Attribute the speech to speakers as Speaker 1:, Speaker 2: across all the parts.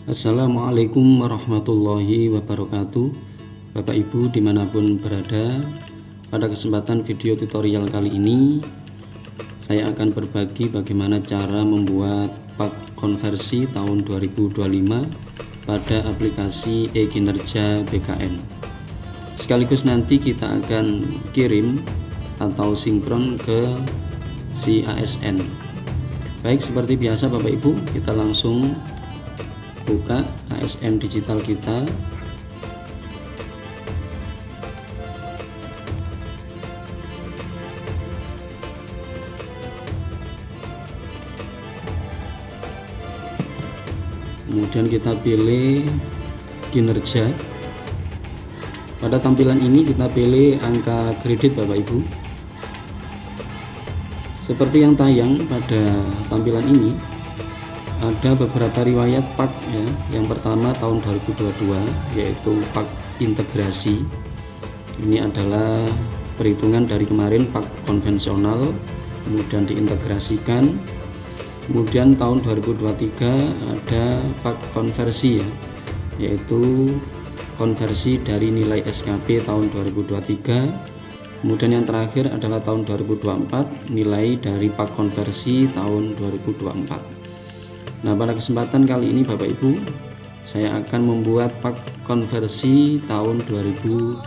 Speaker 1: Assalamualaikum warahmatullahi wabarakatuh. Bapak Ibu dimanapun berada, pada kesempatan video tutorial kali ini saya akan berbagi bagaimana cara membuat pak konversi tahun 2025 pada aplikasi e-kinerja BKN. Sekaligus nanti kita akan kirim atau sinkron ke si ASN. Baik, seperti biasa Bapak Ibu, kita langsung buka ASN digital kita. Kemudian kita pilih kinerja. Pada tampilan ini kita pilih angka kredit Bapak Ibu. Seperti yang tayang pada tampilan ini, ada beberapa riwayat pak ya. Yang pertama tahun 2022 yaitu pak integrasi. Ini adalah perhitungan dari kemarin pak konvensional kemudian diintegrasikan. Kemudian tahun 2023 ada pak konversi ya, yaitu konversi dari nilai SKP tahun 2023. Kemudian yang terakhir adalah tahun 2024, nilai dari pak konversi tahun 2024. Nah, pada kesempatan kali ini Bapak Ibu, saya akan membuat pak konversi tahun 2025.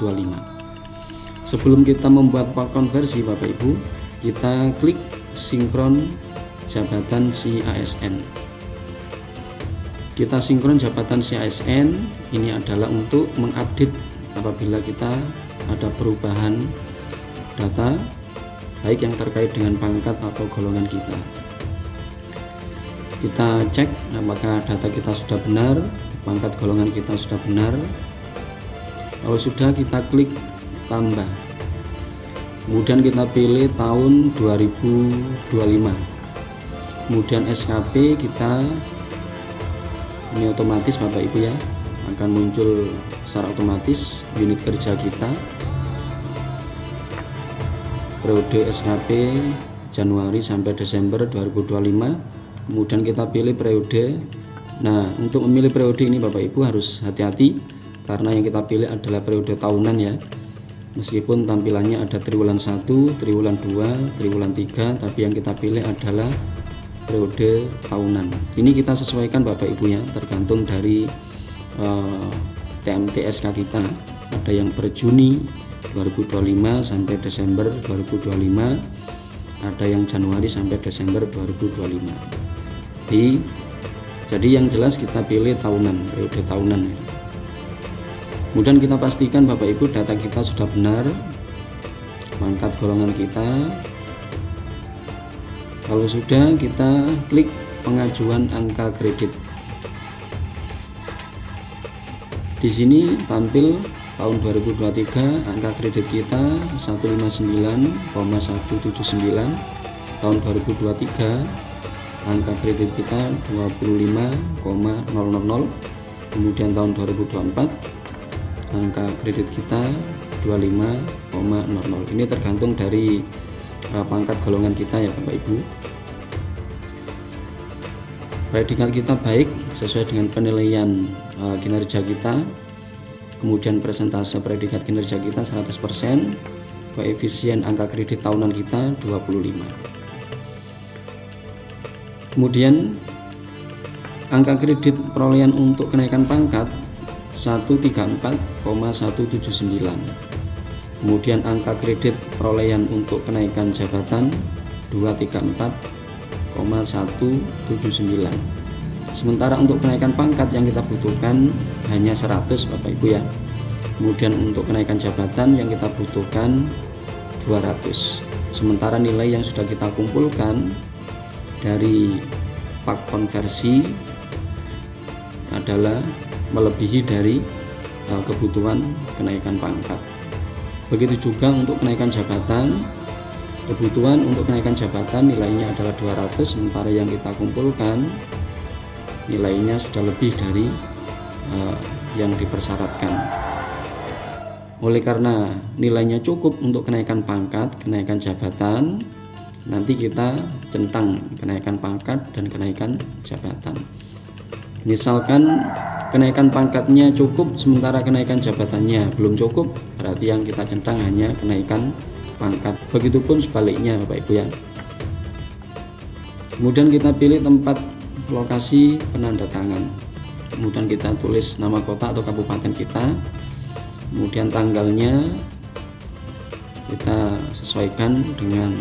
Speaker 1: Sebelum kita membuat pak konversi Bapak Ibu, kita klik sinkron jabatan si ASN. Kita sinkron jabatan si ASN, ini adalah untuk mengupdate apabila kita ada perubahan data, baik yang terkait dengan pangkat atau golongan kita. Kita cek apakah data kita sudah benar, pangkat golongan kita sudah benar. Kalau sudah, kita klik tambah. Kemudian kita pilih tahun 2025. Kemudian SKP kita, ini otomatis Bapak Ibu ya, akan muncul secara otomatis unit kerja kita. Periode SKP Januari sampai Desember 2025. Kemudian kita pilih periode. Nah, untuk memilih periode ini Bapak Ibu harus hati-hati karena yang kita pilih adalah periode tahunan ya. Meskipun tampilannya ada triwulan 1, triwulan 2, triwulan 3, tapi yang kita pilih adalah periode tahunan. Ini kita sesuaikan Bapak Ibu ya, tergantung dari TMTSK kita. Ada yang per Juni 2025 sampai Desember 2025, ada yang Januari sampai Desember 2025. Jadi yang jelas kita pilih tahunan, periode tahunan ya. Kemudian kita pastikan Bapak Ibu data kita sudah benar, pangkat golongan kita. Kalau sudah, kita klik pengajuan angka kredit. Di sini tampil tahun 2023 angka kredit kita 159,179. Tahun 2023 angka kredit kita 25,000. Kemudian tahun 2024 angka kredit kita 25,00. Ini tergantung dari pangkat golongan kita ya Bapak Ibu. Predikat kita baik sesuai dengan penilaian kinerja kita. Kemudian persentase predikat kinerja kita 100%, koefisien angka kredit tahunan kita 25. Kemudian angka kredit perolehan untuk kenaikan pangkat 134,179. Kemudian angka kredit perolehan untuk kenaikan jabatan 234,179. Sementara untuk kenaikan pangkat yang kita butuhkan hanya 100 Bapak Ibu ya. Kemudian untuk kenaikan jabatan yang kita butuhkan 200. Sementara nilai yang sudah kita kumpulkan dari pak konversi adalah melebihi dari kebutuhan kenaikan pangkat. Begitu juga untuk kenaikan jabatan. Kebutuhan untuk kenaikan jabatan nilainya adalah 200, sementara yang kita kumpulkan nilainya sudah lebih dari yang dipersyaratkan. Oleh karena nilainya cukup untuk kenaikan pangkat, kenaikan jabatan, nanti kita centang kenaikan pangkat dan kenaikan jabatan. Misalkan kenaikan pangkatnya cukup sementara kenaikan jabatannya belum cukup, berarti yang kita centang hanya kenaikan pangkat. Begitupun sebaliknya Bapak Ibu ya. Kemudian kita pilih tempat lokasi penandatangan. Kemudian kita tulis nama kota atau kabupaten kita. Kemudian tanggalnya kita sesuaikan dengan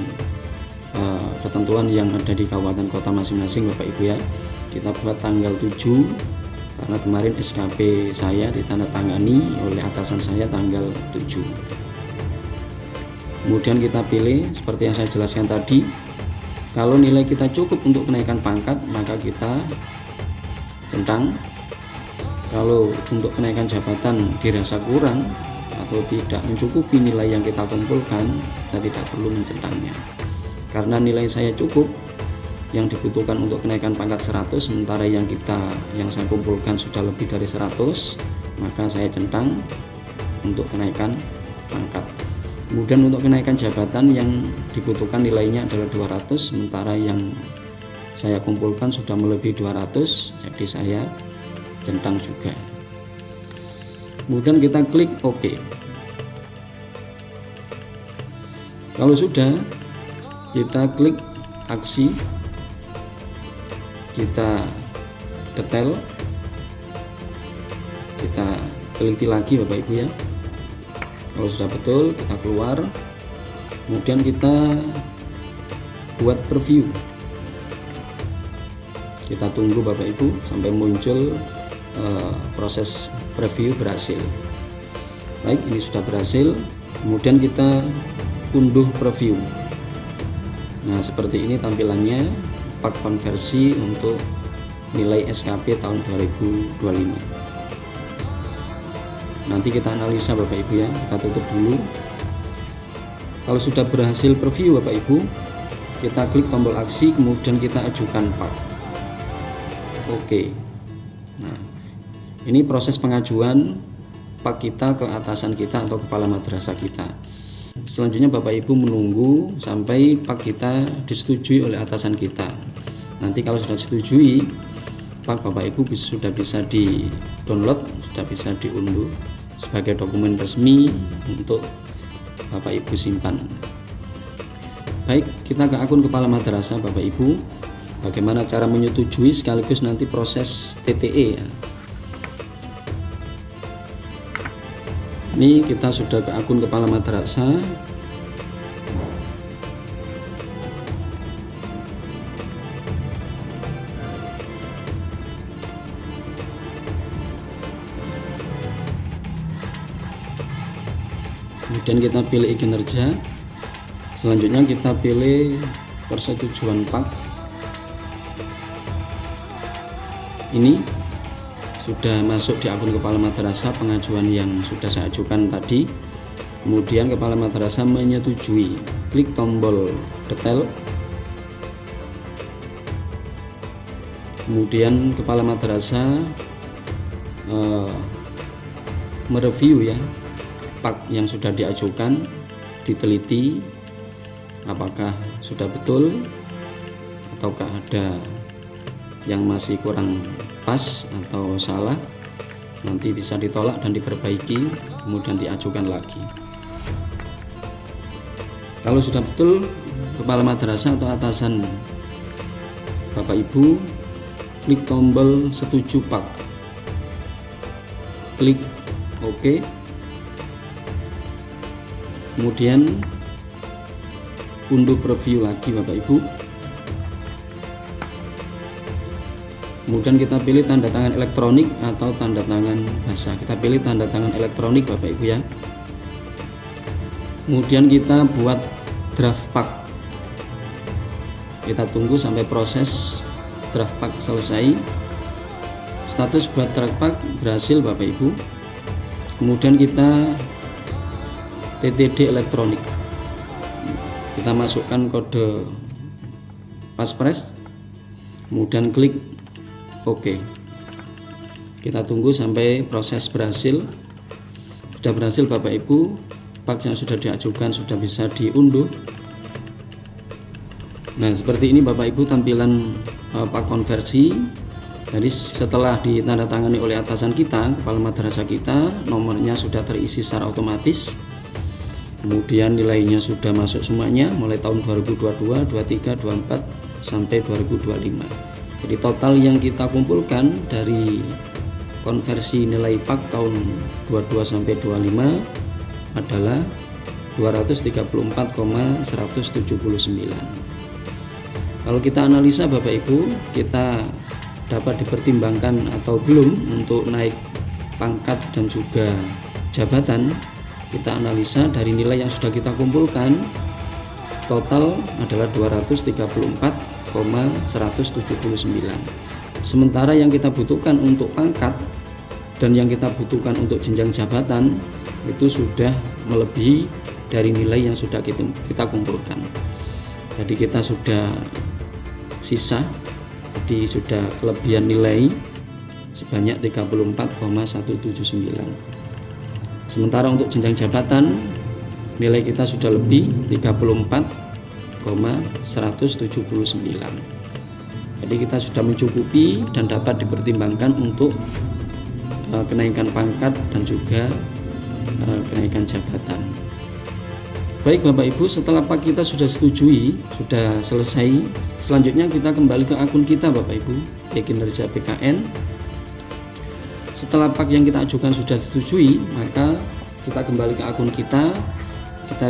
Speaker 1: ketentuan yang ada di kabupaten kota masing-masing Bapak Ibu ya. Kita buat tanggal 7 karena kemarin SKP saya ditandatangani oleh atasan saya tanggal 7. Kemudian kita pilih seperti yang saya jelaskan tadi. Kalau nilai kita cukup untuk kenaikan pangkat, maka kita centang. Kalau untuk kenaikan jabatan dirasa kurang atau tidak mencukupi nilai yang kita kumpulkan, kita tidak perlu mencentangnya. Karena nilai saya cukup, yang dibutuhkan untuk kenaikan pangkat 100, sementara yang saya kumpulkan sudah lebih dari 100, maka saya centang untuk kenaikan pangkat. Kemudian untuk kenaikan jabatan yang dibutuhkan nilainya adalah 200, sementara yang saya kumpulkan sudah melebihi 200, jadi saya centang juga. Kemudian kita klik OK. Kalau sudah, kita klik aksi, kita detail, kita teliti lagi Bapak Ibu ya. Kalau sudah betul, kita keluar. Kemudian kita buat preview. Kita tunggu Bapak Ibu sampai muncul proses preview berhasil. Baik, ini sudah berhasil. Kemudian kita unduh preview. Nah, seperti ini tampilannya pak konversi untuk nilai SKP tahun 2025. Nanti kita analisa Bapak Ibu ya. Kita tutup dulu. Kalau sudah berhasil preview Bapak Ibu, kita klik tombol aksi, kemudian kita ajukan pak. Oke. Nah, ini proses pengajuan pak kita ke atasan kita atau kepala madrasah kita. Selanjutnya Bapak Ibu menunggu sampai pak kita disetujui oleh atasan kita. Nanti kalau sudah disetujui, pak Bapak Ibu sudah bisa di-download, sudah bisa diunduh sebagai dokumen resmi untuk Bapak Ibu simpan. Baik, kita ke akun kepala madrasah Bapak Ibu. Bagaimana cara menyetujui sekaligus nanti proses TTE ya. Ini kita sudah ke akun kepala madrasah. Kemudian kita pilih kinerja. Selanjutnya kita pilih persetujuan pak. Ini sudah masuk di akun kepala madrasah pengajuan yang sudah saya ajukan tadi. Kemudian kepala madrasah menyetujui. Klik tombol detail. Kemudian kepala madrasah mereview ya pak yang sudah diajukan, diteliti apakah sudah betul ataukah ada yang masih kurang pas atau salah, nanti bisa ditolak dan diperbaiki, kemudian diajukan lagi. Kalau sudah betul, kepala madrasah atau atasan Bapak Ibu klik tombol setuju pak, klik OK. Kemudian unduh preview lagi Bapak Ibu. Kemudian kita pilih tanda tangan elektronik atau tanda tangan basah. Kita pilih tanda tangan elektronik Bapak Ibu ya. Kemudian kita buat draft pak. Kita tunggu sampai proses draft pak selesai. Status buat draft pak berhasil Bapak Ibu. Kemudian kita TTD elektronik. Kita masukkan kode passphrase. Kemudian klik OK. Kita tunggu sampai proses berhasil. Sudah berhasil Bapak Ibu, pak yang sudah diajukan sudah bisa diunduh. Nah, seperti ini Bapak Ibu tampilan pak konversi. Jadi setelah ditandatangani oleh atasan kita, kepala madrasah kita, nomornya sudah terisi secara otomatis. Kemudian nilainya sudah masuk semuanya mulai tahun 2022, 23, 24 sampai 2025. Jadi total yang kita kumpulkan dari konversi nilai pak tahun 22 sampai 25 adalah 234,179. Kalau kita analisa Bapak Ibu, kita dapat dipertimbangkan atau belum untuk naik pangkat dan juga jabatan. Kita analisa dari nilai yang sudah kita kumpulkan, total adalah 234,179. Sementara yang kita butuhkan untuk pangkat dan yang kita butuhkan untuk jenjang jabatan itu sudah melebihi dari nilai yang sudah kita kumpulkan. Jadi kita sudah sisa, jadi sudah kelebihan nilai sebanyak 34,179. Sementara untuk jenjang jabatan nilai kita sudah lebih 34,179. Jadi kita sudah mencukupi dan dapat dipertimbangkan untuk kenaikan pangkat dan juga kenaikan jabatan. Baik Bapak Ibu, setelah pak kita sudah setujui, sudah selesai, selanjutnya kita kembali ke akun kita Bapak Ibu, e-Kinerja BKN. Setelah pak yang kita ajukan sudah disetujui, maka kita kembali ke akun kita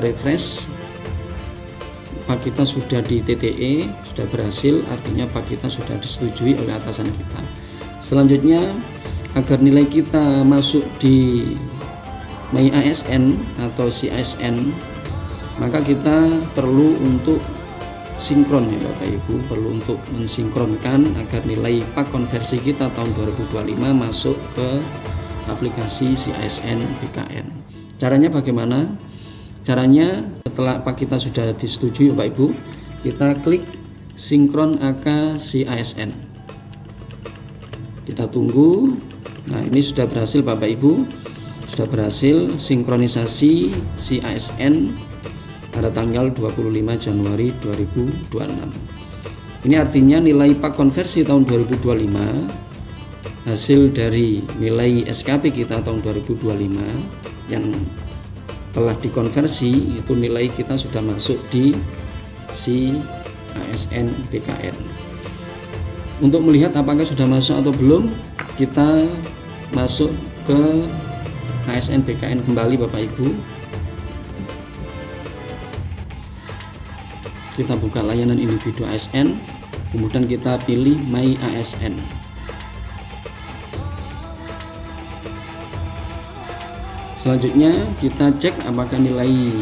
Speaker 1: refresh. Pak kita sudah di TTE, sudah berhasil, artinya pak kita sudah disetujui oleh atasan kita. Selanjutnya, agar nilai kita masuk di My ASN atau CASN, maka kita perlu untuk sinkron ya Bapak Ibu, perlu untuk mensinkronkan agar nilai pak konversi kita tahun 2025 masuk ke aplikasi CASN BKN. Caranya bagaimana? Caranya setelah pak kita sudah disetujui Bapak Ibu, kita klik sinkron AK CASN. Kita tunggu. Nah, ini sudah berhasil Bapak Ibu, sudah berhasil sinkronisasi CASN pada tanggal 25 Januari 2026. Ini artinya nilai pak konversi tahun 2025 hasil dari nilai SKP kita tahun 2025 yang telah dikonversi, itu nilai kita sudah masuk di CASN BKN. Untuk melihat apakah sudah masuk atau belum, kita masuk ke ASN BKN kembali Bapak Ibu. Kita buka layanan individu ASN, kemudian kita pilih My ASN. Selanjutnya kita cek apakah nilai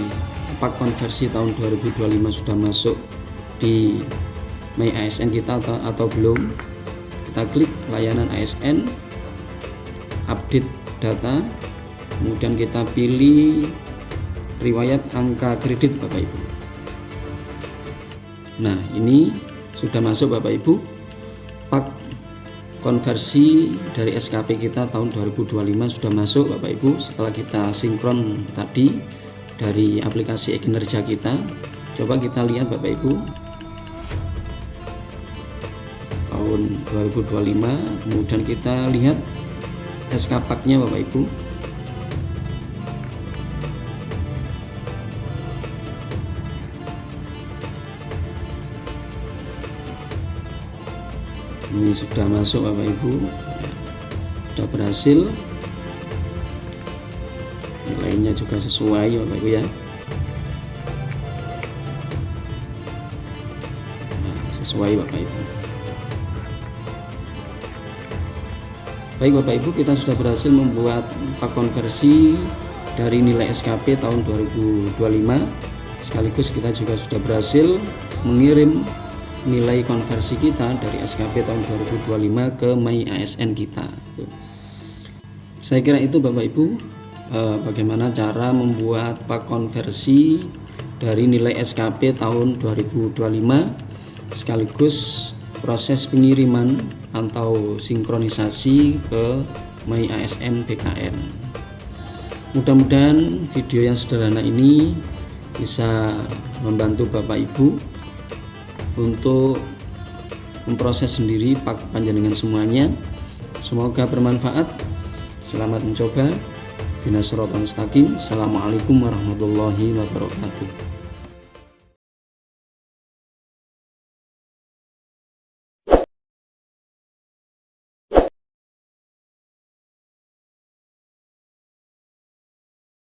Speaker 1: pak konversi tahun 2025 sudah masuk di My ASN kita atau belum. Kita klik layanan ASN, update data, kemudian kita pilih riwayat angka kredit Bapak Ibu. Nah, ini sudah masuk Bapak Ibu, pak konversi dari SKP kita tahun 2025 sudah masuk Bapak Ibu setelah kita sinkron tadi dari aplikasi e-Kinerja kita. Coba kita lihat Bapak Ibu, tahun 2025, kemudian kita lihat SK Pak-nya Bapak Ibu. Ini sudah masuk Bapak Ibu, sudah berhasil, nilainya juga sesuai Bapak Ibu ya. Nah, sesuai Bapak Ibu. Baik Bapak Ibu, kita sudah berhasil membuat pak konversi dari nilai SKP tahun 2025. Sekaligus kita juga sudah berhasil mengirim nilai konversi kita dari SKP tahun 2025 ke MyASN kita. Saya kira itu Bapak Ibu, bagaimana cara membuat pak konversi dari nilai SKP tahun 2025 sekaligus proses pengiriman atau sinkronisasi ke MyASN BKN. Mudah-mudahan video yang sederhana ini bisa membantu Bapak Ibu untuk memproses sendiri pak panjenengan semuanya. Semoga bermanfaat. Selamat mencoba. Bina Shiratal Mustaqim. Assalamualaikum warahmatullahi wabarakatuh.